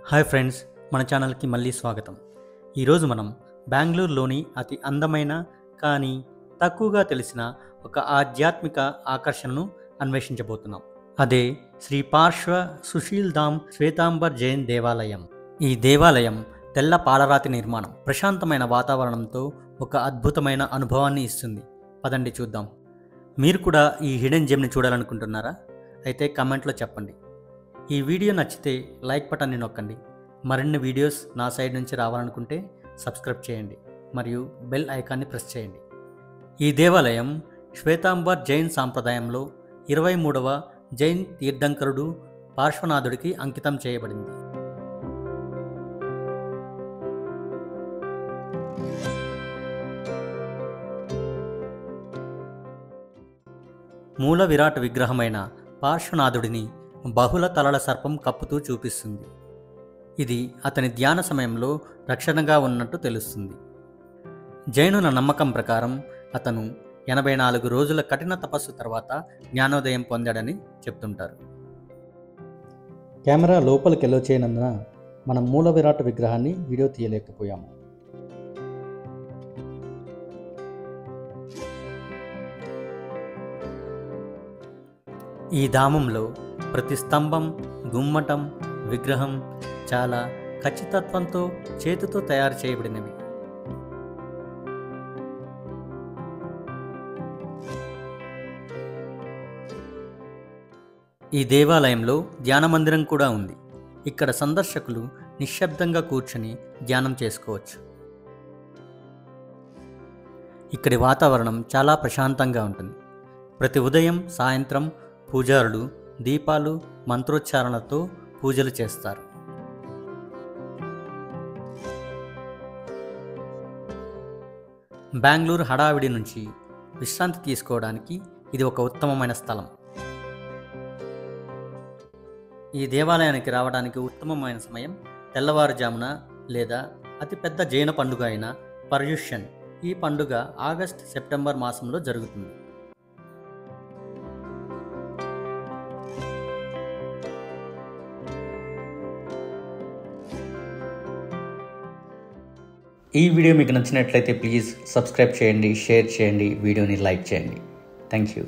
Hi friends, మన ఛానల్కి మళ్ళీ స్వాగతం. ఈరోజు మనం బెంగళూరులోని అతి అందమైన కానీ తక్కువగా తెలిసిన ఒక ఆధ్యాత్మిక ఆకర్షణను అన్వేషించబోతున్నాం. అదే శ్రీ పార్శ్వ సుశీల్ ధామ్ శ్వేతాంబర్ జైన్ దేవాలయం. ఈ దేవాలయం తెల్ల పాలరాతి నిర్మాణం ప్రశాంతమైన వాతావరణంతో ఒక అద్భుతమైన అనుభవాన్ని ఇస్తుంది. పదండి చూద్దాం. మీరు కూడా ఈ హిడెన్ జెమ్ని చూడాలనుకుంటున్నారా? అయితే కామెంట్లో చెప్పండి. ఈ వీడియో నచ్చితే లైక్ బటన్ని నొక్కండి. మరిన్ని వీడియోస్ నా సైడ్ నుంచి రావాలనుకుంటే సబ్స్క్రైబ్ చేయండి మరియు బెల్ ఐకాన్ని ప్రెస్ చేయండి. ఈ దేవాలయం శ్వేతాంబర్ జైన్ సాంప్రదాయంలో 23వ జైన్ తీర్థంకరుడు పార్శ్వనాథుడికి అంకితం చేయబడింది. మూల విరాట్ విగ్రహమైన పార్శ్వనాథుడిని బహుళ తలల సర్పం కప్పుతూ చూపిస్తుంది. ఇది అతని ధ్యాన సమయంలో రక్షణగా ఉన్నట్టు తెలుస్తుంది. జైనుల నమ్మకం ప్రకారం అతను 84 రోజుల కఠిన తపస్సు తర్వాత జ్ఞానోదయం పొందాడని చెప్తుంటారు. కెమెరా లోపలికి ఎల్లో చేయనందున మనం మూల విరాట్ విగ్రహాన్ని వీడియో తీయలేకపోయాము. ఈ ధామంలో ప్రతి స్తంభం, గుమ్మటం, విగ్రహం చాలా ఖచ్చితత్వంతో చేతితో తయారు చేయబడినవి. ఈ దేవాలయంలో ధ్యాన మందిరం కూడా ఉంది. ఇక్కడ సందర్శకులు నిశ్శబ్దంగా కూర్చొని ధ్యానం చేసుకోవచ్చు. ఇక్కడి వాతావరణం చాలా ప్రశాంతంగా ఉంటుంది. ప్రతి ఉదయం, సాయంత్రం పూజారులు దీపాలు, మంత్రోచ్చారణలతో పూజలు చేస్తారు. బెంగళూరు హడావిడి నుంచి విశ్రాంతి తీసుకోవడానికి ఇది ఒక ఉత్తమమైన స్థలం. ఈ దేవాలయానికి రావడానికి ఉత్తమమైన సమయం తెల్లవారుజామున లేదా అతిపెద్ద జైన పండుగ అయిన పర్యుషన్. ఈ పండుగ ఆగస్ట్, సెప్టెంబర్ మాసంలో జరుగుతుంది. ఈ వీడియో మీకు నచ్చినట్లయితే ప్లీజ్ సబ్స్క్రైబ్ చేయండి, షేర్ చేయండి, వీడియోని లైక్ చేయండి. Thank you.